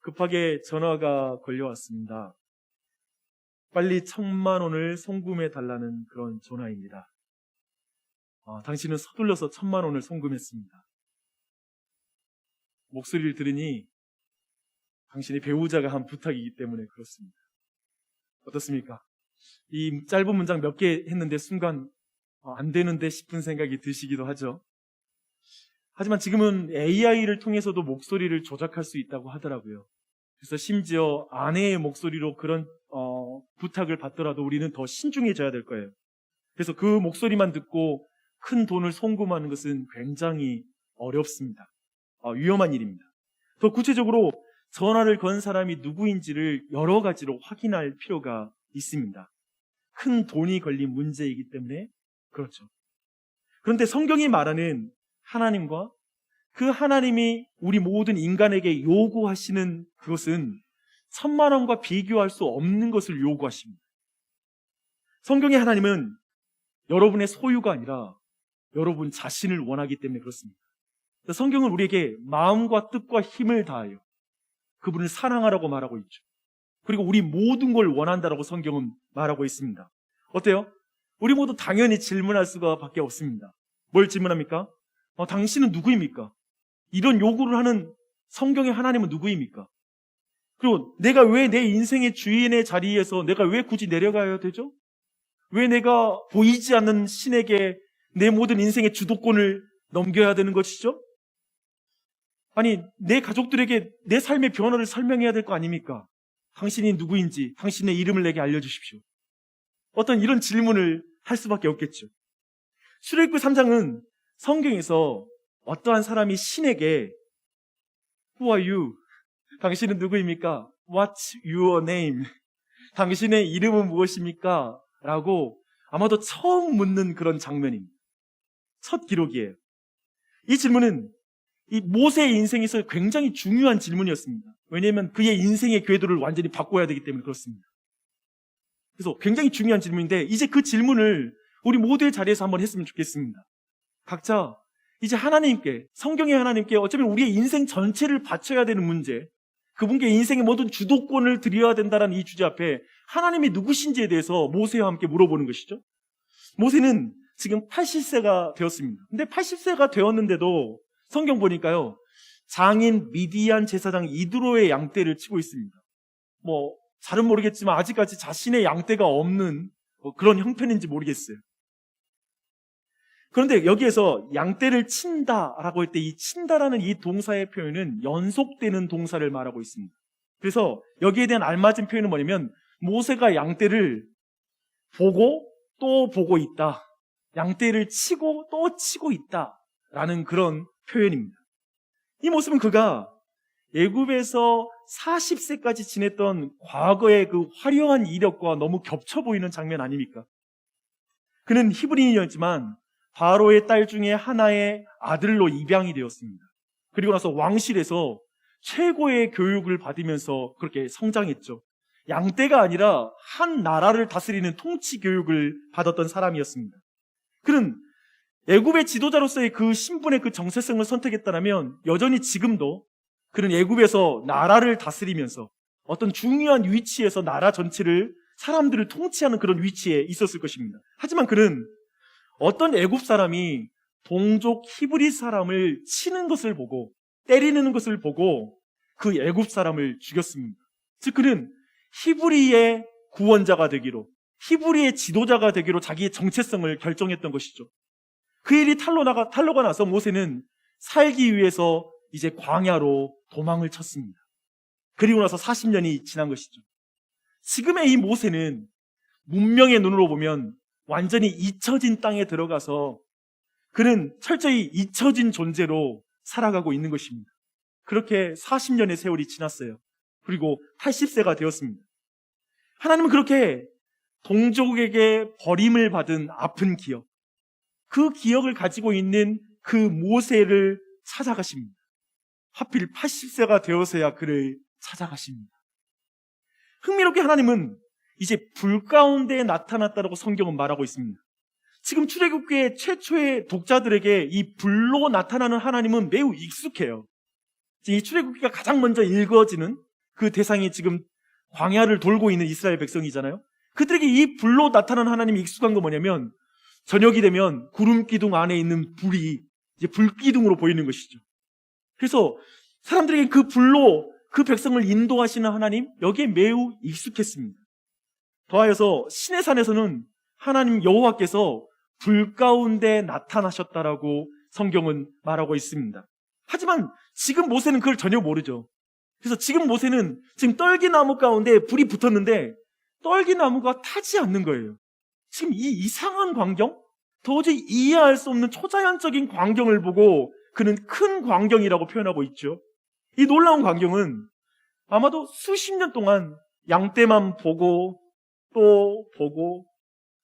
급하게 전화가 걸려왔습니다. 빨리 1,000만 원을 송금해 달라는 그런 전화입니다. 당신은 서둘러서 1,000만 원을 송금했습니다. 목소리를 들으니 당신의 배우자가 한 부탁이기 때문에 그렇습니다. 어떻습니까? 이 짧은 문장 몇 개 했는데 순간 안 되는데 싶은 생각이 드시기도 하죠. 하지만 지금은 AI를 통해서도 목소리를 조작할 수 있다고 하더라고요. 그래서 심지어 아내의 목소리로 그런 부탁을 받더라도 우리는 더 신중해져야 될 거예요. 그래서 그 목소리만 듣고 큰 돈을 송금하는 것은 굉장히 어렵습니다. 위험한 일입니다. 더 구체적으로 전화를 건 사람이 누구인지를 여러 가지로 확인할 필요가 있습니다. 큰 돈이 걸린 문제이기 때문에 그렇죠. 그런데 성경이 말하는 하나님과 그 하나님이 우리 모든 인간에게 요구하시는 그것은 1,000만 원과 비교할 수 없는 것을 요구하십니다. 성경의 하나님은 여러분의 소유가 아니라 여러분 자신을 원하기 때문에 그렇습니다. 성경은 우리에게 마음과 뜻과 힘을 다하여 그분을 사랑하라고 말하고 있죠. 그리고 우리 모든 걸 원한다라고 성경은 말하고 있습니다. 어때요? 우리 모두 당연히 질문할 수가 밖에 없습니다. 뭘 질문합니까? 당신은 누구입니까? 이런 요구를 하는 성경의 하나님은 누구입니까? 그리고 내가 왜 내 인생의 주인의 자리에서 내가 왜 굳이 내려가야 되죠? 왜 내가 보이지 않는 신에게 내 모든 인생의 주도권을 넘겨야 되는 것이죠? 아니, 내 가족들에게 내 삶의 변화를 설명해야 될 거 아닙니까? 당신이 누구인지 당신의 이름을 내게 알려주십시오. 어떤 이런 질문을 할 수밖에 없겠죠. 출애굽기 3장은 성경에서 어떠한 사람이 신에게 Who are you? 당신은 누구입니까? What's your name? 당신의 이름은 무엇입니까? 라고 아마도 처음 묻는 그런 장면입니다. 첫 기록이에요. 이 질문은 이 모세의 인생에서 굉장히 중요한 질문이었습니다. 왜냐하면 그의 인생의 궤도를 완전히 바꿔야 되기 때문에 그렇습니다. 그래서 굉장히 중요한 질문인데 이제 그 질문을 우리 모두의 자리에서 한번 했으면 좋겠습니다. 각자 이제 하나님께, 성경의 하나님께 어쩌면 우리의 인생 전체를 바쳐야 되는 문제, 그분께 인생의 모든 주도권을 드려야 된다는 이 주제 앞에 하나님이 누구신지에 대해서 모세와 함께 물어보는 것이죠. 모세는 지금 80세가 되었습니다. 근데 80세가 되었는데도 성경 보니까요, 장인 미디안 제사장 이드로의 양떼를 치고 있습니다. 잘은 모르겠지만 아직까지 자신의 양떼가 없는 그런 형편인지 모르겠어요. 그런데 여기에서 양떼를 친다라고 할 때 이 친다라는 이 동사의 표현은 연속되는 동사를 말하고 있습니다. 그래서 여기에 대한 알맞은 표현은 뭐냐면 모세가 양떼를 보고 또 보고 있다. 양떼를 치고 또 치고 있다라는 그런 표현입니다. 이 모습은 그가 애굽에서 40세까지 지냈던 과거의 그 화려한 이력과 너무 겹쳐 보이는 장면 아닙니까? 그는 히브리인이었지만 바로의 딸 중에 하나의 아들로 입양이 되었습니다. 그리고 나서 왕실에서 최고의 교육을 받으면서 그렇게 성장했죠. 양떼가 아니라 한 나라를 다스리는 통치 교육을 받았던 사람이었습니다. 그는 애굽의 지도자로서의 그 신분의 그 정체성을 선택했다면 여전히 지금도 그는 애굽에서 나라를 다스리면서 어떤 중요한 위치에서 나라 전체를, 사람들을 통치하는 그런 위치에 있었을 것입니다. 하지만 그는 어떤 애굽 사람이 동족 히브리 사람을 치는 것을 보고, 때리는 것을 보고 그 애굽 사람을 죽였습니다. 즉 그는 히브리의 구원자가 되기로, 히브리의 지도자가 되기로 자기의 정체성을 결정했던 것이죠. 그 일이 탄로가 나서 모세는 살기 위해서 이제 광야로 도망을 쳤습니다. 그리고 나서 40년이 지난 것이죠. 지금의 이 모세는 문명의 눈으로 보면 완전히 잊혀진 땅에 들어가서 그는 철저히 잊혀진 존재로 살아가고 있는 것입니다. 그렇게 40년의 세월이 지났어요. 그리고 80세가 되었습니다. 하나님은 그렇게 동족에게 버림을 받은 아픈 기억, 그 기억을 가지고 있는 그 모세를 찾아가십니다. 하필 80세가 되어서야 그를 찾아가십니다. 흥미롭게 하나님은 이제 불 가운데 나타났다고 성경은 말하고 있습니다. 지금 출애굽기의 최초의 독자들에게 이 불로 나타나는 하나님은 매우 익숙해요. 이 출애굽기가 가장 먼저 읽어지는 그 대상이 지금 광야를 돌고 있는 이스라엘 백성이잖아요. 그들에게 이 불로 나타나는 하나님이 익숙한 건 뭐냐면 저녁이 되면 구름 기둥 안에 있는 불이 이제 불기둥으로 보이는 것이죠. 그래서 사람들에게 그 불로 그 백성을 인도하시는 하나님, 여기에 매우 익숙했습니다. 더하여서 시내산에서는 하나님 여호와께서 불 가운데 나타나셨다라고 성경은 말하고 있습니다. 하지만 지금 모세는 그걸 전혀 모르죠. 그래서 지금 모세는 지금 떨기나무 가운데 불이 붙었는데 떨기나무가 타지 않는 거예요. 지금 이 이상한 광경, 도저히 이해할 수 없는 초자연적인 광경을 보고 그는 큰 광경이라고 표현하고 있죠. 이 놀라운 광경은 아마도 수십 년 동안 양떼만 보고 또 보고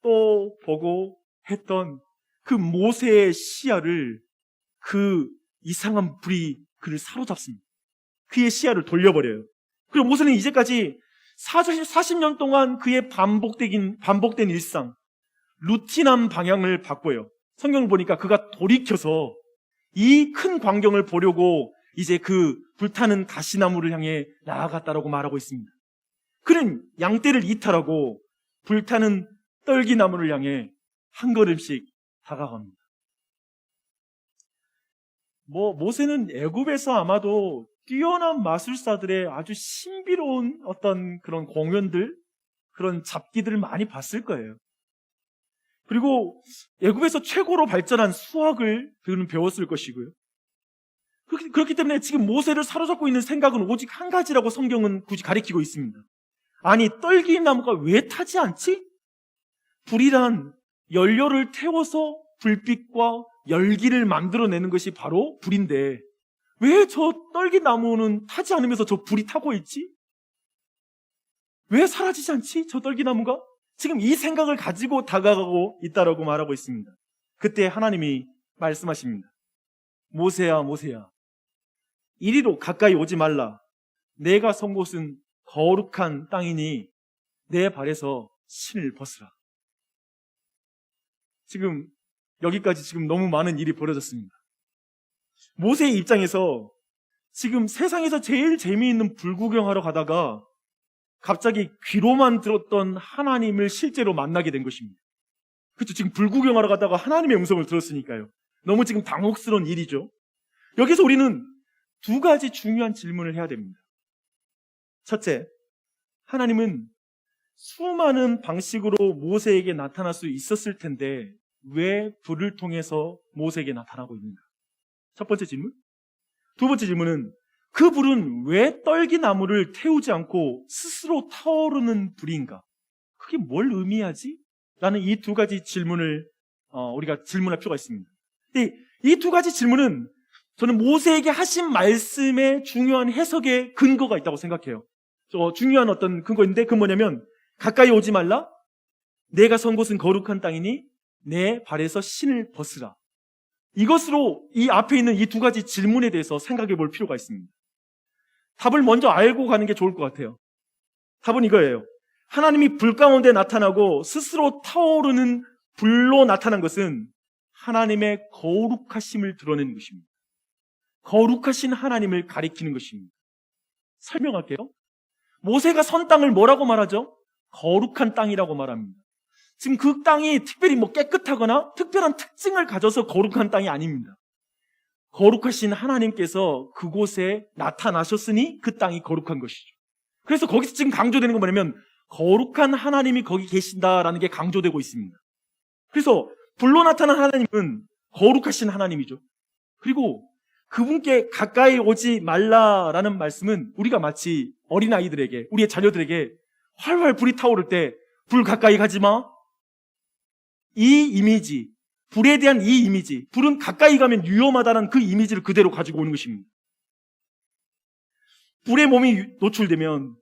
또 보고 했던 그 모세의 시야를 그 이상한 불이 그를 사로잡습니다. 그의 시야를 돌려버려요. 그리고 모세는 이제까지 40년 동안 그의 반복된 일상, 루틴한 방향을 바꿔요. 성경을 보니까 그가 돌이켜서 이 큰 광경을 보려고 이제 그 불타는 가시나무를 향해 나아갔다라고 말하고 있습니다. 그는 양떼를 이탈하고 불타는 떨기나무를 향해 한 걸음씩 다가갑니다. 모세는 애굽에서 아마도 뛰어난 마술사들의 아주 신비로운 어떤 그런 공연들, 그런 잡기들을 많이 봤을 거예요. 그리고 애굽에서 최고로 발전한 수학을 그는 배웠을 것이고요. 그렇기 때문에 지금 모세를 사로잡고 있는 생각은 오직 한 가지라고 성경은 굳이 가리키고 있습니다. 아니, 떨기나무가 왜 타지 않지? 불이란 연료를 태워서 불빛과 열기를 만들어내는 것이 바로 불인데 왜 저 떨기나무는 타지 않으면서 저 불이 타고 있지? 왜 사라지지 않지? 저 떨기나무가? 지금 이 생각을 가지고 다가가고 있다라고 말하고 있습니다. 그때 하나님이 말씀하십니다. 모세야, 모세야, 이리로 가까이 오지 말라. 내가 선 곳은 거룩한 땅이니 내 발에서 신을 벗으라. 지금 여기까지 지금 너무 많은 일이 벌어졌습니다. 모세의 입장에서 지금 세상에서 제일 재미있는 불구경하러 가다가 갑자기 귀로만 들었던 하나님을 실제로 만나게 된 것입니다. 그렇죠? 지금 불구경하러 가다가 하나님의 음성을 들었으니까요. 너무 지금 당혹스러운 일이죠. 여기서 우리는 두 가지 중요한 질문을 해야 됩니다. 첫째, 하나님은 수많은 방식으로 모세에게 나타날 수 있었을 텐데 왜 불을 통해서 모세에게 나타나고 있는가? 첫 번째 질문. 두 번째 질문은 그 불은 왜 떨기나무를 태우지 않고 스스로 타오르는 불인가? 그게 뭘 의미하지? 라는 이 두 가지 질문을 우리가 질문할 필요가 있습니다. 근데 이 두 가지 질문은 저는 모세에게 하신 말씀의 중요한 해석의 근거가 있다고 생각해요. 중요한 어떤 근거인데 그건 뭐냐면 가까이 오지 말라. 내가 선 곳은 거룩한 땅이니 내 발에서 신을 벗으라. 이것으로 이 앞에 있는 이 두 가지 질문에 대해서 생각해 볼 필요가 있습니다. 답을 먼저 알고 가는 게 좋을 것 같아요. 답은 이거예요. 하나님이 불 가운데 나타나고 스스로 타오르는 불로 나타난 것은 하나님의 거룩하심을 드러내는 것입니다. 거룩하신 하나님을 가리키는 것입니다. 설명할게요. 모세가 선 땅을 뭐라고 말하죠? 거룩한 땅이라고 말합니다. 지금 그 땅이 특별히 깨끗하거나 특별한 특징을 가져서 거룩한 땅이 아닙니다. 거룩하신 하나님께서 그곳에 나타나셨으니 그 땅이 거룩한 것이죠. 그래서 거기서 지금 강조되는 건 뭐냐면 거룩한 하나님이 거기 계신다라는 게 강조되고 있습니다. 그래서 불로 나타난 하나님은 거룩하신 하나님이죠. 그리고 그분께 가까이 오지 말라라는 말씀은 우리가 마치 어린아이들에게, 우리의 자녀들에게 활활 불이 타오를 때 불 가까이 가지 마. 이 이미지, 불에 대한 이 이미지, 불은 가까이 가면 위험하다는 그 이미지를 그대로 가지고 오는 것입니다. 불에 몸이 노출되면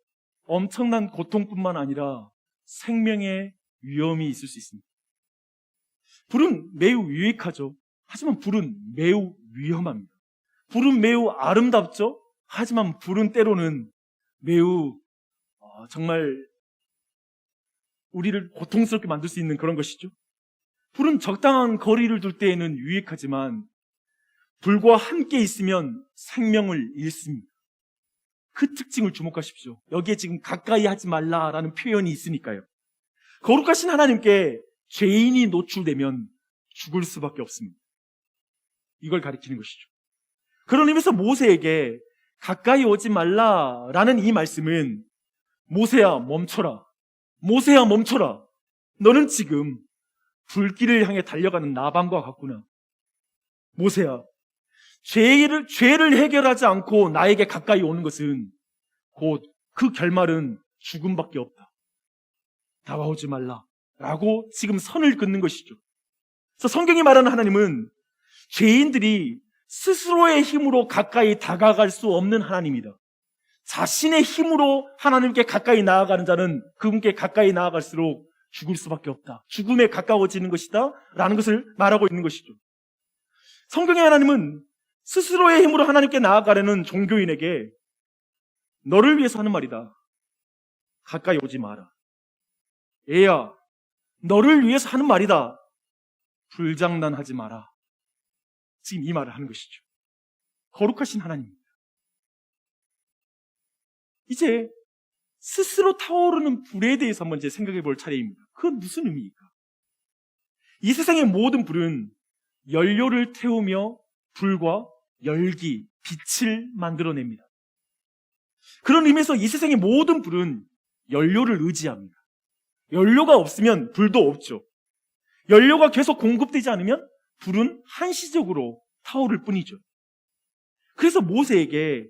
엄청난 고통뿐만 아니라 생명의 위험이 있을 수 있습니다. 불은 매우 유익하죠. 하지만 불은 매우 위험합니다. 불은 매우 아름답죠. 하지만 불은 때로는 매우 정말 우리를 고통스럽게 만들 수 있는 그런 것이죠. 불은 적당한 거리를 둘 때에는 유익하지만 불과 함께 있으면 생명을 잃습니다. 그 특징을 주목하십시오. 여기에 지금 가까이 하지 말라라는 표현이 있으니까요. 거룩하신 하나님께 죄인이 노출되면 죽을 수밖에 없습니다. 이걸 가리키는 것이죠. 그런 의미에서 모세에게 가까이 오지 말라라는 이 말씀은 모세야 멈춰라. 모세야 멈춰라. 너는 지금 불길을 향해 달려가는 나방과 같구나. 모세야, 죄를 해결하지 않고 나에게 가까이 오는 것은 곧 그 결말은 죽음밖에 없다. 다가오지 말라. 라고 지금 선을 긋는 것이죠. 그래서 성경이 말하는 하나님은 죄인들이 스스로의 힘으로 가까이 다가갈 수 없는 하나님이다. 자신의 힘으로 하나님께 가까이 나아가는 자는 그분께 가까이 나아갈수록 죽을 수밖에 없다. 죽음에 가까워지는 것이다. 라는 것을 말하고 있는 것이죠. 성경의 하나님은 스스로의 힘으로 하나님께 나아가려는 종교인에게 너를 위해서 하는 말이다. 가까이 오지 마라. 애야, 너를 위해서 하는 말이다. 불장난하지 마라. 지금 이 말을 하는 것이죠. 거룩하신 하나님입니다. 이제 스스로 타오르는 불에 대해서 한번 이제 생각해 볼 차례입니다. 그건 무슨 의미일까? 이 세상의 모든 불은 연료를 태우며 불과 열기, 빛을 만들어냅니다. 그런 의미에서 이 세상의 모든 불은 연료를 의지합니다. 연료가 없으면 불도 없죠. 연료가 계속 공급되지 않으면 불은 한시적으로 타오를 뿐이죠. 그래서 모세에게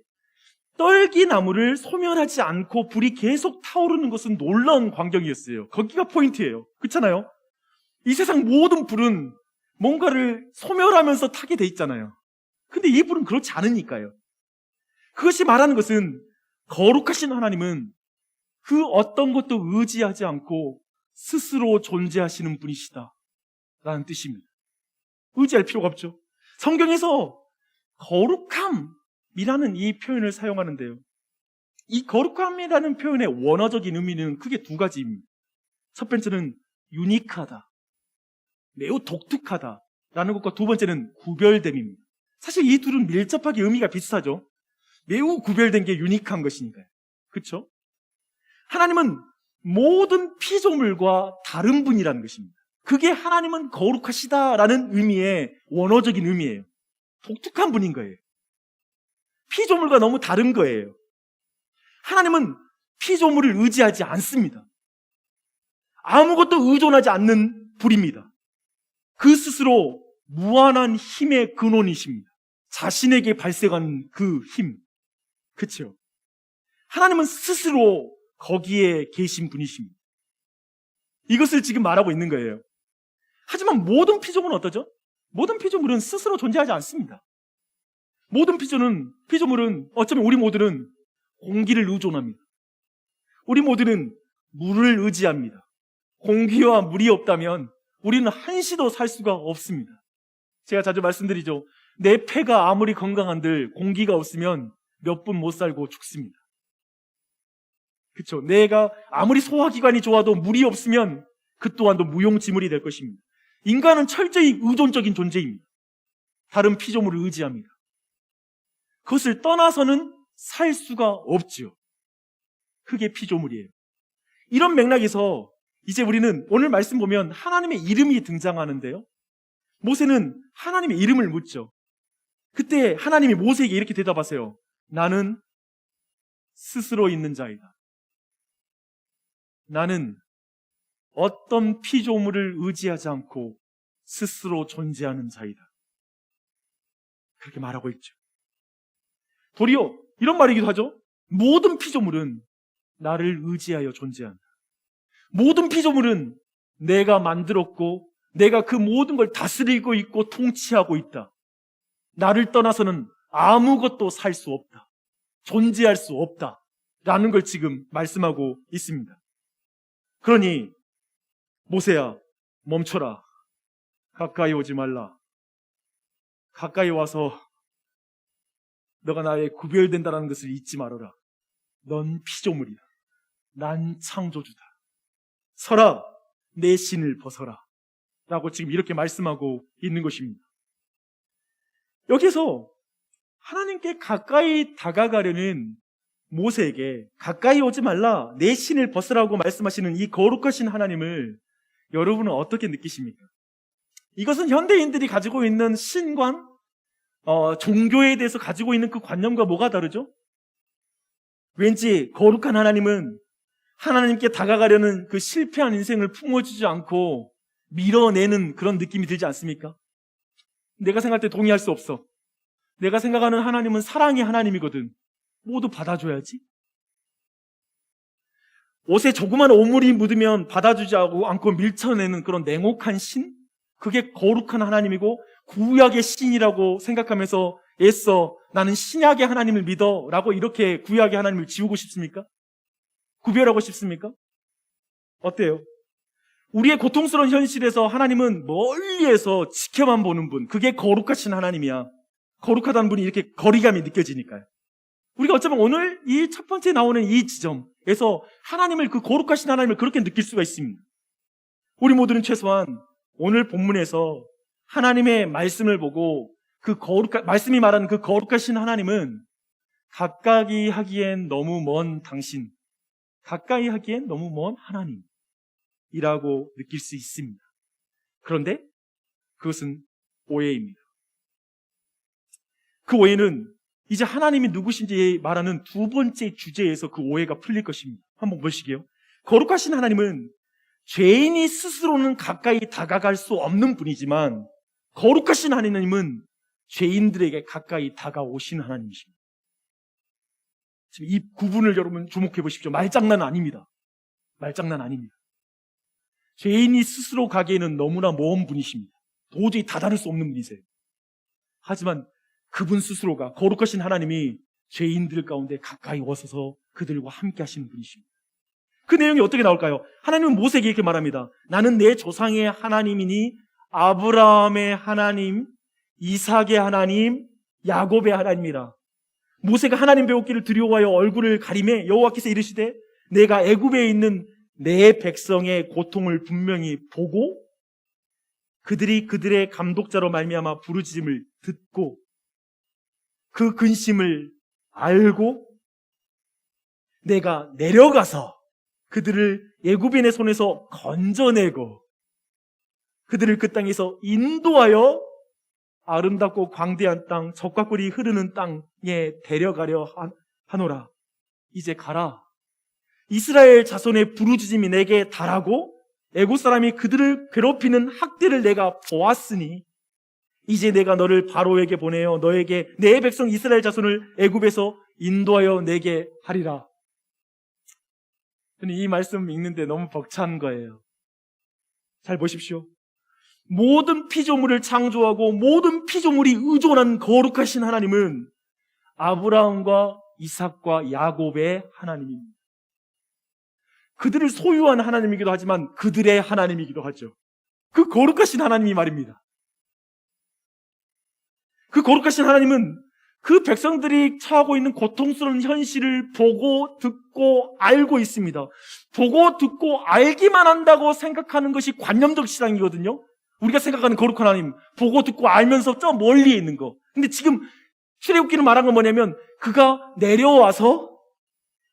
떨기나무를 소멸하지 않고 불이 계속 타오르는 것은 놀라운 광경이었어요. 거기가 포인트예요. 그렇잖아요? 이 세상 모든 불은 뭔가를 소멸하면서 타게 돼 있잖아요. 근데 이 불은 그렇지 않으니까요. 그것이 말하는 것은 거룩하신 하나님은 그 어떤 것도 의지하지 않고 스스로 존재하시는 분이시다 라는 뜻입니다. 의지할 필요가 없죠. 성경에서 거룩함이라는 이 표현을 사용하는데요. 이 거룩함이라는 표현의 원어적인 의미는 크게 두 가지입니다. 첫 번째는 유니크하다, 매우 독특하다라는 것과 두 번째는 구별됨입니다. 사실 이 둘은 밀접하게 의미가 비슷하죠. 매우 구별된 게 유니크한 것이니까요. 그렇죠? 하나님은 모든 피조물과 다른 분이라는 것입니다. 그게 하나님은 거룩하시다라는 의미의 원어적인 의미예요. 독특한 분인 거예요. 피조물과 너무 다른 거예요. 하나님은 피조물을 의지하지 않습니다. 아무것도 의존하지 않는 분입니다. 그 스스로 무한한 힘의 근원이십니다. 자신에게 발생하는 그 힘. 그렇죠? 하나님은 스스로 거기에 계신 분이십니다. 이것을 지금 말하고 있는 거예요. 하지만 모든 피조물은 어떠죠? 모든 피조물은 스스로 존재하지 않습니다. 모든 피조물은 어쩌면 우리 모두는 공기를 의존합니다. 우리 모두는 물을 의지합니다. 공기와 물이 없다면 우리는 한시도 살 수가 없습니다. 제가 자주 말씀드리죠. 내 폐가 아무리 건강한들 공기가 없으면 몇 분 못 살고 죽습니다. 그렇죠? 내가 아무리 소화기관이 좋아도 물이 없으면 그 또한도 무용지물이 될 것입니다. 인간은 철저히 의존적인 존재입니다. 다른 피조물을 의지합니다. 그것을 떠나서는 살 수가 없지요. 그게 피조물이에요. 이런 맥락에서 이제 우리는 오늘 말씀 보면 하나님의 이름이 등장하는데요. 모세는 하나님의 이름을 묻죠. 그때 하나님이 모세에게 이렇게 대답하세요. 나는 스스로 있는 자이다. 나는 어떤 피조물을 의지하지 않고 스스로 존재하는 자이다. 그렇게 말하고 있죠. 도리어 이런 말이기도 하죠. 모든 피조물은 나를 의지하여 존재한다. 모든 피조물은 내가 만들었고 내가 그 모든 걸 다스리고 있고 통치하고 있다. 나를 떠나서는 아무것도 살 수 없다. 존재할 수 없다. 라는 걸 지금 말씀하고 있습니다. 그러니 모세야, 멈춰라. 가까이 오지 말라. 가까이 와서 너가 나의 구별된다는 것을 잊지 말아라. 넌 피조물이다. 난 창조주다. 서라, 내 신을 벗어라. 라고 지금 이렇게 말씀하고 있는 것입니다. 여기서 하나님께 가까이 다가가려는 모세에게 가까이 오지 말라, 내 신을 벗으라고 말씀하시는 이 거룩하신 하나님을 여러분은 어떻게 느끼십니까? 이것은 현대인들이 가지고 있는 신관, 종교에 대해서 가지고 있는 그 관념과 뭐가 다르죠? 왠지 거룩한 하나님은 하나님께 다가가려는 그 실패한 인생을 품어주지 않고 밀어내는 그런 느낌이 들지 않습니까? 내가 생각할 때 동의할 수 없어. 내가 생각하는 하나님은 사랑의 하나님이거든. 모두 받아줘야지. 옷에 조그만 오물이 묻으면 받아주지 않고 밀쳐내는 그런 냉혹한 신? 그게 거룩한 하나님이고 구약의 신이라고 생각하면서 애써 나는 신약의 하나님을 믿어 라고 이렇게 구약의 하나님을 지우고 싶습니까? 구별하고 싶습니까? 어때요? 우리의 고통스러운 현실에서 하나님은 멀리에서 지켜만 보는 분, 그게 거룩하신 하나님이야. 거룩하다는 분이 이렇게 거리감이 느껴지니까요. 우리가 어쩌면 오늘 이 첫 번째 나오는 이 지점에서 하나님을, 그 거룩하신 하나님을 그렇게 느낄 수가 있습니다. 우리 모두는 최소한 오늘 본문에서 하나님의 말씀을 보고 말씀이 말하는 그 거룩하신 하나님은 가까이 하기엔 너무 먼 당신, 가까이 하기엔 너무 먼 하나님이라고 느낄 수 있습니다. 그런데 그것은 오해입니다. 그 오해는 이제 하나님이 누구신지 말하는 두 번째 주제에서 그 오해가 풀릴 것입니다. 한번 보시게요. 거룩하신 하나님은 죄인이 스스로는 가까이 다가갈 수 없는 분이지만 거룩하신 하나님은 죄인들에게 가까이 다가오신 하나님이십니다. 지금 이 구분을 여러분 주목해 보십시오. 말장난 아닙니다. 말장난 아닙니다. 죄인이 스스로 가기에는 너무나 먼 분이십니다. 도저히 다다를 수 없는 분이세요. 하지만 그분 스스로가, 거룩하신 하나님이 죄인들 가운데 가까이 오셔서 그들과 함께 하시는 분이십니다. 그 내용이 어떻게 나올까요? 하나님은 모세에게 이렇게 말합니다. 나는 내 조상의 하나님이니 아브라함의 하나님, 이삭의 하나님, 야곱의 하나님이라. 모세가 하나님 배우기를 두려워하여 얼굴을 가리매 여호와께서 이르시되 내가 애굽에 있는 내 백성의 고통을 분명히 보고 그들이 그들의 감독자로 말미암아 부르짖음을 듣고 그 근심을 알고 내가 내려가서 그들을 애굽인의 손에서 건져내고 그들을 그 땅에서 인도하여 아름답고 광대한 땅, 젖과 꿀이 흐르는 땅에 데려가려 하노라. 이제 가라. 이스라엘 자손의 부르짖음이 내게 달하고 애굽 사람이 그들을 괴롭히는 학대를 내가 보았으니 이제 내가 너를 바로에게 보내어 너에게 내 백성 이스라엘 자손을 애굽에서 인도하여 내게 하리라. 저는 이 말씀 읽는데 너무 벅찬 거예요. 잘 보십시오. 모든 피조물을 창조하고 모든 피조물이 의존한 거룩하신 하나님은 아브라함과 이삭과 야곱의 하나님입니다. 그들을 소유한 하나님이기도 하지만 그들의 하나님이기도 하죠. 그 거룩하신 하나님이 말입니다. 그 거룩하신 하나님은 그 백성들이 처하고 있는 고통스러운 현실을 보고 듣고 알고 있습니다. 보고 듣고 알기만 한다고 생각하는 것이 관념적 신앙이거든요. 우리가 생각하는 거룩한 하나님, 보고 듣고 알면서 저 멀리에 있는 거. 근데 지금 출애굽기는 말한 건 뭐냐면 그가 내려와서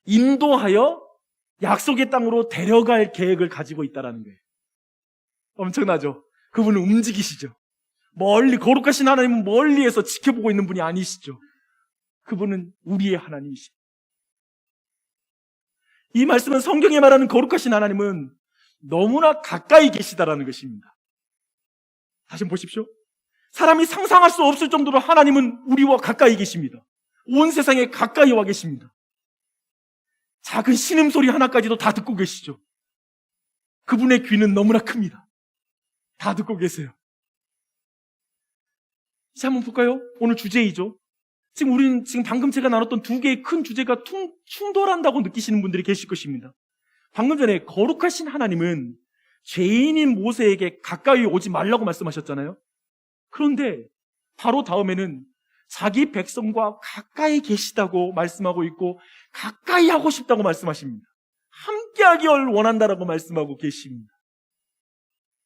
인도하여 약속의 땅으로 데려갈 계획을 가지고 있다는 거예요. 엄청나죠? 그분은 움직이시죠. 멀리, 거룩하신 하나님은 멀리에서 지켜보고 있는 분이 아니시죠. 그분은 우리의 하나님이시죠. 이 말씀은 성경에 말하는 거룩하신 하나님은 너무나 가까이 계시다라는 것입니다. 다시 한번 보십시오. 사람이 상상할 수 없을 정도로 하나님은 우리와 가까이 계십니다. 온 세상에 가까이 와 계십니다. 작은 신음소리 하나까지도 다 듣고 계시죠. 그분의 귀는 너무나 큽니다. 다 듣고 계세요. 이제 한번 볼까요? 오늘 주제이죠. 지금 우리는 방금 제가 나눴던 두 개의 큰 주제가 충돌한다고 느끼시는 분들이 계실 것입니다. 방금 전에 거룩하신 하나님은 죄인인 모세에게 가까이 오지 말라고 말씀하셨잖아요. 그런데 바로 다음에는 자기 백성과 가까이 계시다고 말씀하고 있고 가까이 하고 싶다고 말씀하십니다. 함께하기를 원한다라고 말씀하고 계십니다.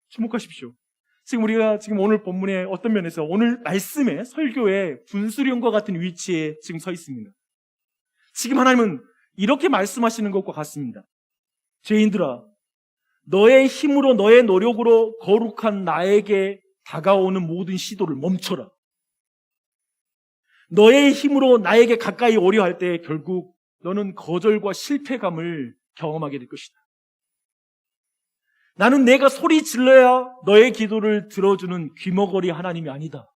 주목하십시오. 지금 우리가 지금 오늘 본문의 어떤 면에서 오늘 말씀의 설교의 분수령과 같은 위치에 지금 서 있습니다. 지금 하나님은 이렇게 말씀하시는 것과 같습니다. 죄인들아, 너의 힘으로 너의 노력으로 거룩한 나에게 다가오는 모든 시도를 멈춰라. 너의 힘으로 나에게 가까이 오려 할 때 결국 너는 거절과 실패감을 경험하게 될 것이다. 나는 내가 소리 질러야 너의 기도를 들어주는 귀머거리 하나님이 아니다.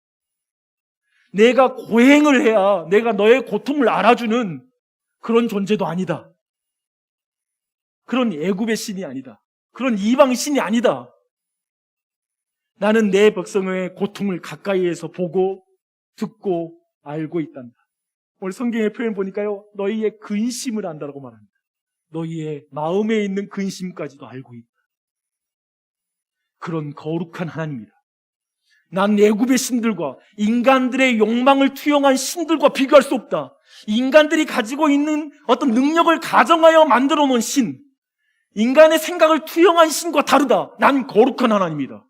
내가 고행을 해야 내가 너의 고통을 알아주는 그런 존재도 아니다. 그런 애굽의 신이 아니다. 그런 이방 신이 아니다. 나는 내 백성의 고통을 가까이에서 보고 듣고 알고 있단다. 오늘 성경의 표현 보니까요, 너희의 근심을 안다라고 말합니다. 너희의 마음에 있는 근심까지도 알고 있다. 그런 거룩한 하나님이다. 난 애굽의 신들과 인간들의 욕망을 투영한 신들과 비교할 수 없다. 인간들이 가지고 있는 어떤 능력을 가정하여 만들어 놓은 신, 인간의 생각을 투영한 신과 다르다. 난 거룩한 하나님이다.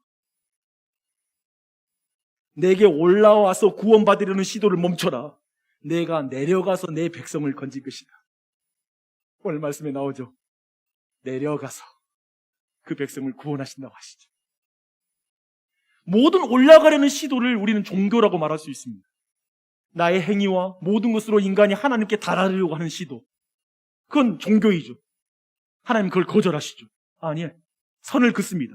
내게 올라와서 구원받으려는 시도를 멈춰라. 내가 내려가서 내 백성을 건질 것이다. 오늘 말씀에 나오죠. 내려가서 그 백성을 구원하신다고 하시죠. 모든 올라가려는 시도를 우리는 종교라고 말할 수 있습니다. 나의 행위와 모든 것으로 인간이 하나님께 달하려고 하는 시도, 그건 종교이죠. 하나님 그걸 거절하시죠. 아니에요. 선을 긋습니다.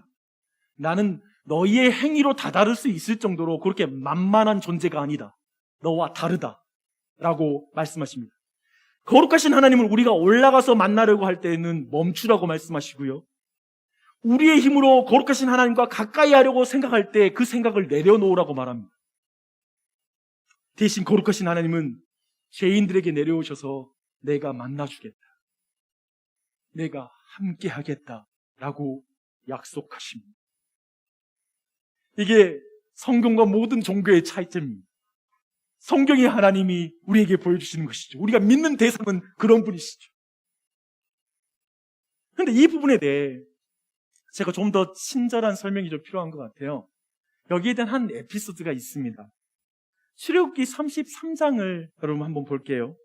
나는 너희의 행위로 다다를 수 있을 정도로 그렇게 만만한 존재가 아니다. 너와 다르다 라고 말씀하십니다. 거룩하신 하나님을 우리가 올라가서 만나려고 할 때는 멈추라고 말씀하시고요, 우리의 힘으로 거룩하신 하나님과 가까이 하려고 생각할 때 그 생각을 내려놓으라고 말합니다. 대신 거룩하신 하나님은 죄인들에게 내려오셔서 내가 만나주겠다, 내가 함께 하겠다라고 약속하십니다. 이게 성경과 모든 종교의 차이점입니다. 성경의 하나님이 우리에게 보여주시는 것이죠. 우리가 믿는 대상은 그런 분이시죠. 그런데 이 부분에 대해 제가 좀 더 친절한 설명이 좀 필요한 것 같아요. 여기에 대한 한 에피소드가 있습니다. 출애굽기 33장을 여러분 한번 볼게요.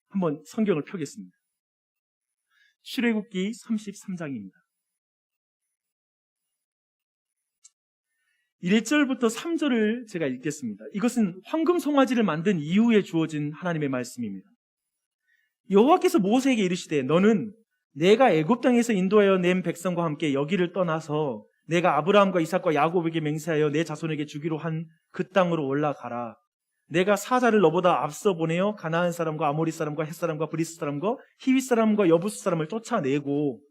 한번 성경을 펴겠습니다. 출애굽기 33장입니다. 1절부터 3절을 제가 읽겠습니다. 이것은 황금 송아지를 만든 이후에 주어진 하나님의 말씀입니다. 여호와께서 모세에게 이르시되 너는 내가 애굽 땅에서 인도하여 낸 백성과 함께 여기를 떠나서 내가 아브라함과 이삭과 야곱에게 맹세하여 내 자손에게 주기로 한 그 땅으로 올라가라. 내가 사자를 너보다 앞서 보내어 가나안 사람과 아모리 사람과 헷 사람과 브리스 사람과 히윗 사람과 여부스 사람을 쫓아내고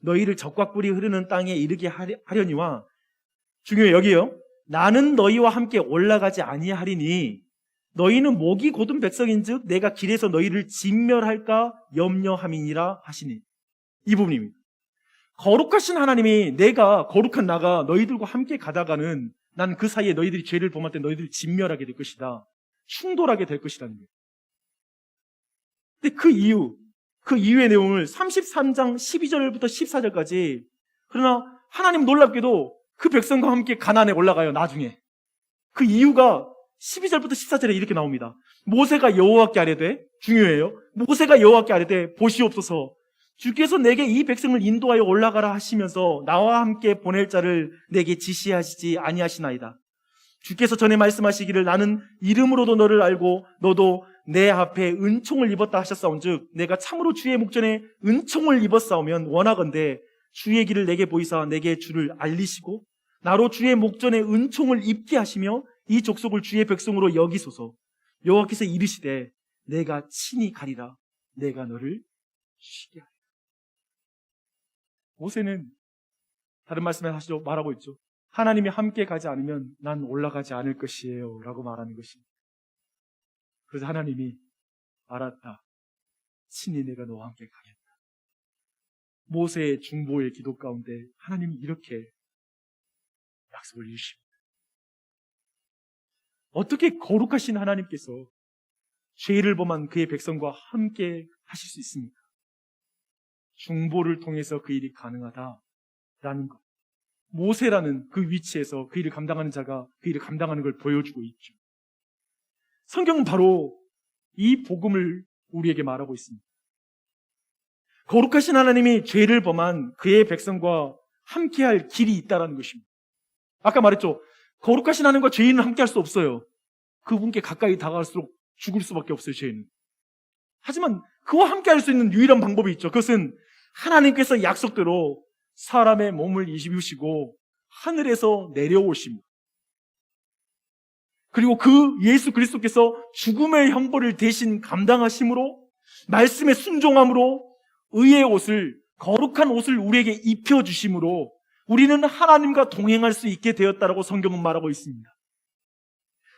너희를 적과 꿀이 흐르는 땅에 이르게 하려니와, 중요해요. 여기요. 나는 너희와 함께 올라가지 아니하리니 너희는 목이 곧은 백성인즉 내가 길에서 너희를 진멸할까 염려함이니라 하시니. 이 부분입니다. 거룩하신 하나님이 내가 거룩한 나가 너희들과 함께 가다가는 난 그 사이에 너희들이 죄를 범할 때 너희들이 진멸하게 될 것이다. 충돌하게 될 것이라는 거예요. 근데 그 이후의 내용을 33장 12절부터 14절까지, 그러나 하나님 놀랍게도 그 백성과 함께 가나안에 올라가요. 나중에 그 이유가 12절부터 14절에 이렇게 나옵니다. 모세가 여호와께 아뢰되, 중요해요. 모세가 여호와께 아뢰되 보시옵소서 주께서 내게 이 백성을 인도하여 올라가라 하시면서 나와 함께 보낼 자를 내게 지시하시지 아니하시나이다. 주께서 전에 말씀하시기를 나는 이름으로도 너를 알고 너도 내 앞에 은총을 입었다 하셨사온즉 내가 참으로 주의 목전에 은총을 입었사오면 원하건대 주의 길을 내게 보이사 내게 주를 알리시고 나로 주의 목전에 은총을 입게 하시며 이 족속을 주의 백성으로 여기소서. 여호와께서 이르시되 내가 친히 가리라. 내가 너를 쉬게 하리라. 모세는 다른 말씀에 하시죠. 말하고 있죠. 하나님이 함께 가지 않으면 난 올라가지 않을 것이에요 라고 말하는 것입니다. 그래서 하나님이 알았다. 친히 내가 너와 함께 가겠다. 모세의 중보의 기도 가운데 하나님이 이렇게 약속을 이루십니다. 어떻게 거룩하신 하나님께서 죄를 범한 그의 백성과 함께 하실 수 있습니까? 중보를 통해서 그 일이 가능하다라는 것. 모세라는 그 위치에서 그 일을 감당하는 자가 그 일을 감당하는 걸 보여주고 있죠. 성경은 바로 이 복음을 우리에게 말하고 있습니다. 거룩하신 하나님이 죄를 범한 그의 백성과 함께할 길이 있다는 것입니다. 아까 말했죠. 거룩하신 하나님과 죄인은 함께할 수 없어요. 그분께 가까이 다가갈수록 죽을 수밖에 없어요, 죄인은. 하지만 그와 함께할 수 있는 유일한 방법이 있죠. 그것은 하나님께서 약속대로 사람의 몸을 입으시고 하늘에서 내려오십니다. 그리고 그 예수 그리스도께서 죽음의 형벌을 대신 감당하심으로 말씀에 순종함으로 의의 옷을, 거룩한 옷을 우리에게 입혀주심으로 우리는 하나님과 동행할 수 있게 되었다라고 성경은 말하고 있습니다.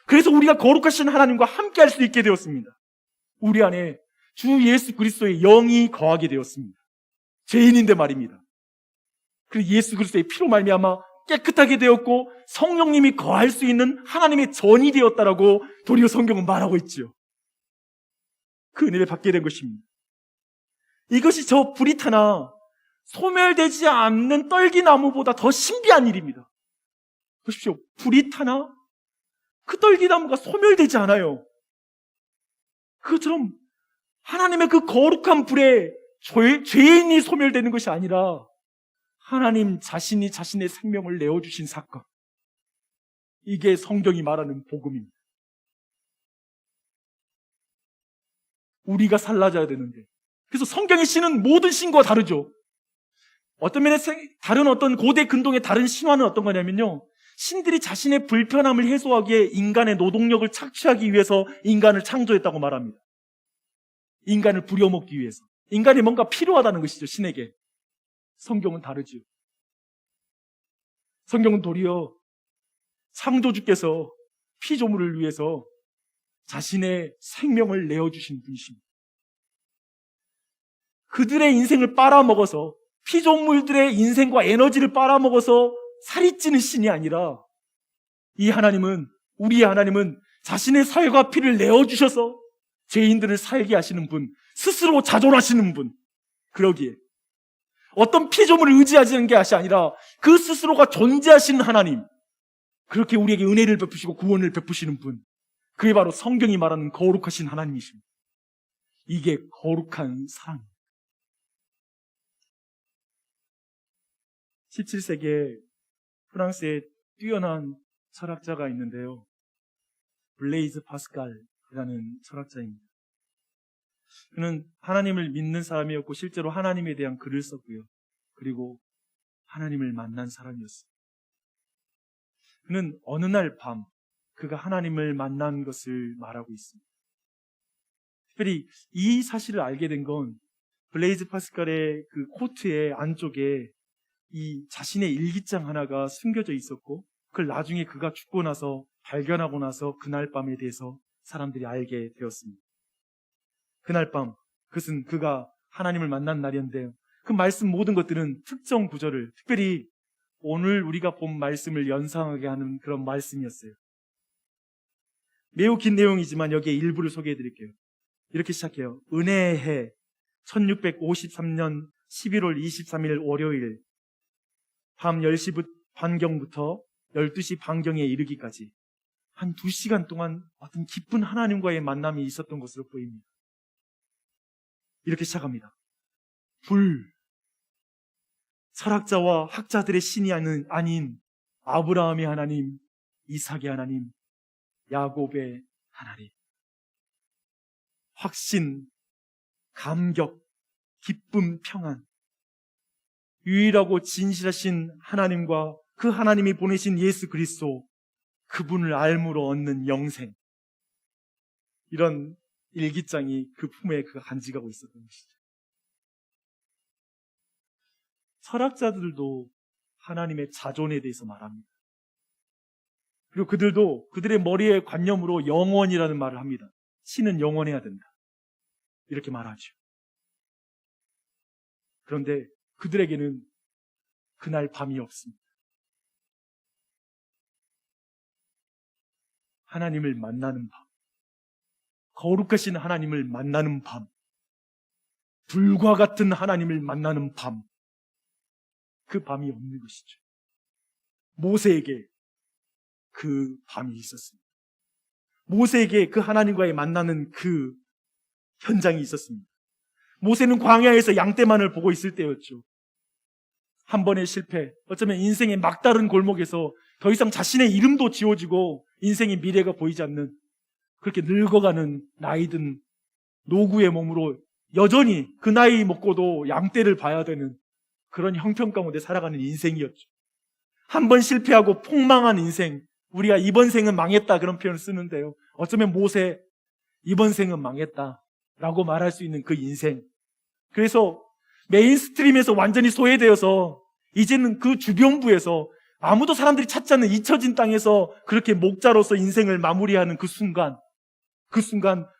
그래서 우리가 거룩하신 하나님과 함께 할 수 있게 되었습니다. 우리 안에 주 예수 그리스도의 영이 거하게 되었습니다. 죄인인데 말입니다. 그리고 예수 그리스도의 피로 말미암아 깨끗하게 되었고 성령님이 거할 수 있는 하나님의 전이 되었다라고 도리어 성경은 말하고 있죠. 그 은혜를 받게 된 것입니다. 이것이 저 브리타나 소멸되지 않는 떨기나무보다 더 신비한 일입니다. 보십시오. 브리타나 그 떨기나무가 소멸되지 않아요. 그것처럼 하나님의 그 거룩한 불에 죄인이 소멸되는 것이 아니라 하나님 자신이 자신의 생명을 내어주신 사건. 이게 성경이 말하는 복음입니다. 우리가 살라져야 되는데. 그래서 성경의 신은 모든 신과 다르죠. 어떤 면에 다른 어떤 고대 근동의 다른 신화는 어떤 거냐면요. 신들이 자신의 불편함을 해소하기에 인간의 노동력을 착취하기 위해서 인간을 창조했다고 말합니다. 인간을 부려먹기 위해서. 인간이 뭔가 필요하다는 것이죠, 신에게. 성경은 다르지요. 성경은 도리어 창조주께서 피조물을 위해서 자신의 생명을 내어주신 분이십니다. 그들의 인생을 빨아먹어서 피조물들의 인생과 에너지를 빨아먹어서 살이 찌는 신이 아니라 이 하나님은, 우리의 하나님은 자신의 살과 피를 내어주셔서 죄인들을 살게 하시는 분, 스스로 자존하시는 분. 그러기에 어떤 피조물을 의지하시는 게 아니라 그 스스로가 존재하시는 하나님, 그렇게 우리에게 은혜를 베푸시고 구원을 베푸시는 분, 그게 바로 성경이 말하는 거룩하신 하나님이십니다. 이게 거룩한 사랑입니다. 17세기에 프랑스에 뛰어난 철학자가 있는데요. 블레이즈 파스칼이라는 철학자입니다. 그는 하나님을 믿는 사람이었고 실제로 하나님에 대한 글을 썼고요. 그리고 하나님을 만난 사람이었어요. 그는 어느 날 밤 그가 하나님을 만난 것을 말하고 있습니다. 특별히 이 사실을 알게 된 건 블레이즈 파스칼의 그 코트의 안쪽에 이 자신의 일기장 하나가 숨겨져 있었고 그걸 나중에 그가 죽고 나서 발견하고 나서 그날 밤에 대해서 사람들이 알게 되었습니다. 그날 밤, 그것은 그가 하나님을 만난 날이었는데요. 그 말씀 모든 것들은 특정 구절을, 특별히 오늘 우리가 본 말씀을 연상하게 하는 그런 말씀이었어요. 매우 긴 내용이지만 여기에 일부를 소개해 드릴게요. 이렇게 시작해요. 은혜의 해 1653년 11월 23일 월요일 밤 10시 반경부터 12시 반경에 이르기까지 한 2시간 동안 어떤 기쁜 하나님과의 만남이 있었던 것으로 보입니다. 이렇게 시작합니다. 불, 철학자와 학자들의 신이 아닌 아브라함의 하나님, 이삭의 하나님, 야곱의 하나님. 확신, 감격, 기쁨, 평안. 유일하고 진실하신 하나님과 그 하나님이 보내신 예수 그리스도, 그분을 알므로 얻는 영생. 이런 일기장이 그 품에 그가 간직하고 있었던 것이죠. 철학자들도 하나님의 자존에 대해서 말합니다. 그리고 그들도 그들의 머리의 관념으로 영원이라는 말을 합니다. 신은 영원해야 된다. 이렇게 말하죠. 그런데 그들에게는 그날 밤이 없습니다. 하나님을 만나는 밤, 거룩하신 하나님을 만나는 밤, 불과 같은 하나님을 만나는 밤, 그 밤이 없는 것이죠. 모세에게 그 밤이 있었습니다. 모세에게 그 하나님과의 만나는 그 현장이 있었습니다. 모세는 광야에서 양떼만을 보고 있을 때였죠. 한 번의 실패, 어쩌면 인생의 막다른 골목에서 더 이상 자신의 이름도 지워지고 인생의 미래가 보이지 않는, 그렇게 늙어가는 나이든 노구의 몸으로 여전히 그 나이 먹고도 양떼를 봐야 되는 그런 형편 가운데 살아가는 인생이었죠. 한 번 실패하고 폭망한 인생, 우리가 이번 생은 망했다 그런 표현을 쓰는데요, 어쩌면 모세 이번 생은 망했다라고 말할 수 있는 그 인생. 그래서 메인스트림에서 완전히 소외되어서 이제는 그 주변부에서 아무도 사람들이 찾지 않는 잊혀진 땅에서 그렇게 목자로서 인생을 마무리하는 그 순간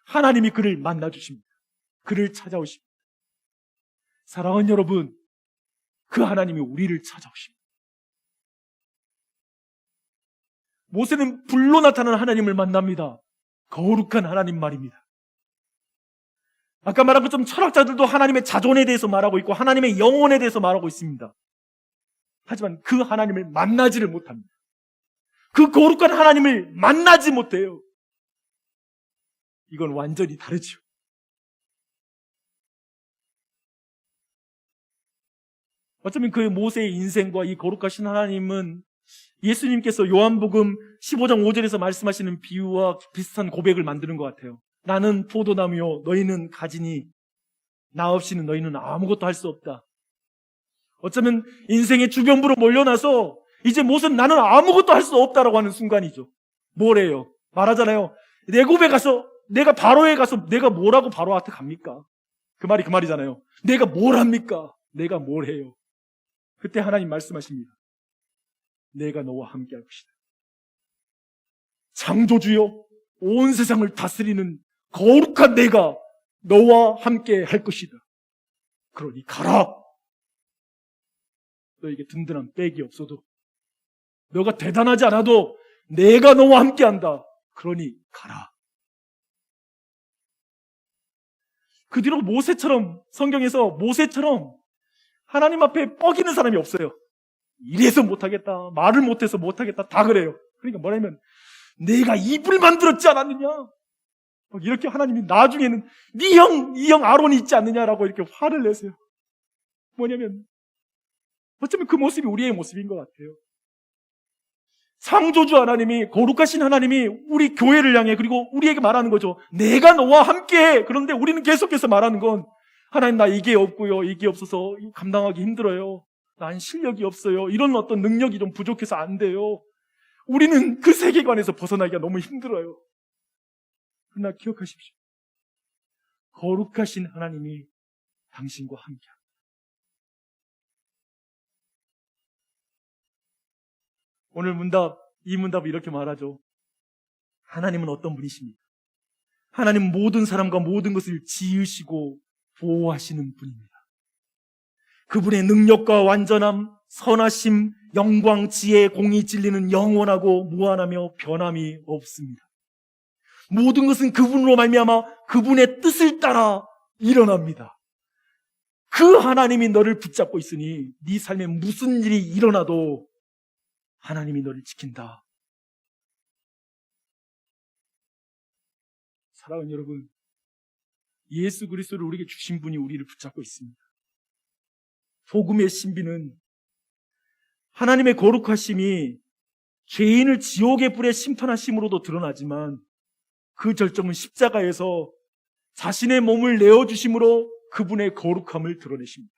하나님이 그를 만나주십니다. 그를 찾아오십니다. 사랑하는 여러분, 그 하나님이 우리를 찾아오십니다. 모세는 불로 나타나는 하나님을 만납니다. 거룩한 하나님 말입니다. 아까 말한 것처럼 철학자들도 하나님의 자존에 대해서 말하고 있고 하나님의 영혼에 대해서 말하고 있습니다. 하지만 그 하나님을 만나지를 못합니다. 그 거룩한 하나님을 만나지 못해요. 이건 완전히 다르죠. 어쩌면 그 모세의 인생과 이 거룩하신 하나님은 예수님께서 요한복음 15장 5절에서 말씀하시는 비유와 비슷한 고백을 만드는 것 같아요. 나는 포도나무요 너희는 가지니 나 없이는 너희는 아무것도 할 수 없다. 어쩌면 인생의 주변부로 몰려나서 이제 모세는 나는 아무것도 할 수 없다라고 하는 순간이죠. 뭐래요? 말하잖아요. 내굽에 가서 내가 바로에 가서 내가 뭐라고 바로한테 갑니까? 그 말이잖아요. 내가 뭘 합니까? 내가 뭘 해요? 그때 하나님 말씀하십니다. 내가 너와 함께 할 것이다. 창조주여 온 세상을 다스리는 거룩한 내가 너와 함께 할 것이다. 그러니 가라. 너에게 든든한 백이 없어도, 너가 대단하지 않아도 내가 너와 함께 한다. 그러니 가라. 그 뒤로 모세처럼, 성경에서 모세처럼 하나님 앞에 뻐기는 사람이 없어요. 이래서 못하겠다, 말을 못해서 못하겠다, 다 그래요. 그러니까 뭐냐면 내가 입을 만들었지 않았느냐, 이렇게 하나님이 나중에는 네 형, 이 형 아론이 있지 않느냐라고 이렇게 화를 내세요. 뭐냐면 어쩌면 그 모습이 우리의 모습인 것 같아요. 창조주 하나님이, 거룩하신 하나님이 우리 교회를 향해, 그리고 우리에게 말하는 거죠. 내가 너와 함께해. 그런데 우리는 계속해서 말하는 건 하나님 나 이게 없고요, 이게 없어서 감당하기 힘들어요, 난 실력이 없어요, 이런 어떤 능력이 좀 부족해서 안 돼요. 우리는 그 세계관에서 벗어나기가 너무 힘들어요. 그러나 기억하십시오. 거룩하신 하나님이 당신과 함께합니다. 오늘 이 문답을 이렇게 말하죠. 하나님은 어떤 분이십니까? 하나님은 모든 사람과 모든 것을 지으시고 보호하시는 분입니다. 그분의 능력과 완전함, 선하심, 영광, 지혜, 공의, 진리는 영원하고 무한하며 변함이 없습니다. 모든 것은 그분으로 말미암아 그분의 뜻을 따라 일어납니다. 그 하나님이 너를 붙잡고 있으니 네 삶에 무슨 일이 일어나도 하나님이 너를 지킨다. 사랑하는 여러분, 예수 그리스도를 우리에게 주신 분이 우리를 붙잡고 있습니다. 복음의 신비는 하나님의 거룩하심이 죄인을 지옥의 불에 심판하심으로도 드러나지만 그 절정은 십자가에서 자신의 몸을 내어주심으로 그분의 거룩함을 드러내십니다.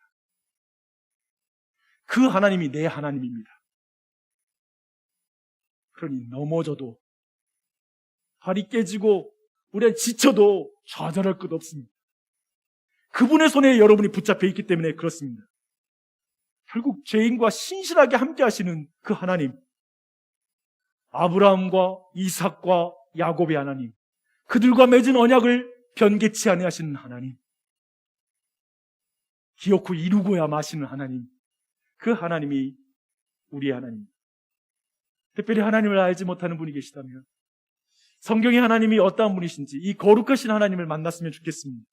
그 하나님이 내 하나님입니다. 그러니 넘어져도, 발이 깨지고 우리가 지쳐도 좌절할 것 없습니다. 그분의 손에 여러분이 붙잡혀 있기 때문에 그렇습니다. 결국 죄인과 신실하게 함께 하시는 그 하나님, 아브라함과 이삭과 야곱의 하나님, 그들과 맺은 언약을 변개치 아니하시는 하나님, 기어코 이루고야 마시는 하나님, 그 하나님이 우리의 하나님입니다. 특별히 하나님을 알지 못하는 분이 계시다면 성경의 하나님이 어떠한 분이신지 이 거룩하신 하나님을 만났으면 좋겠습니다.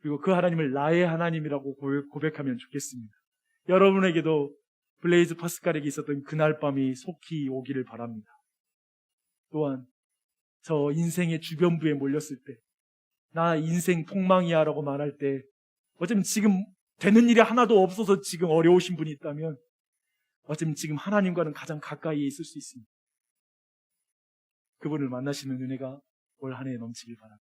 그리고 그 하나님을 나의 하나님이라고 고백하면 좋겠습니다. 여러분에게도 블레이즈 파스칼에게 있었던 그날 밤이 속히 오기를 바랍니다. 또한 저 인생의 주변부에 몰렸을 때, 나 인생 폭망이야 라고 말할 때, 어쩌면 지금 되는 일이 하나도 없어서 지금 어려우신 분이 있다면 어쩌면 지금 하나님과는 가장 가까이에 있을 수 있습니다. 그분을 만나시는 은혜가 올 한 해 넘치길 바랍니다.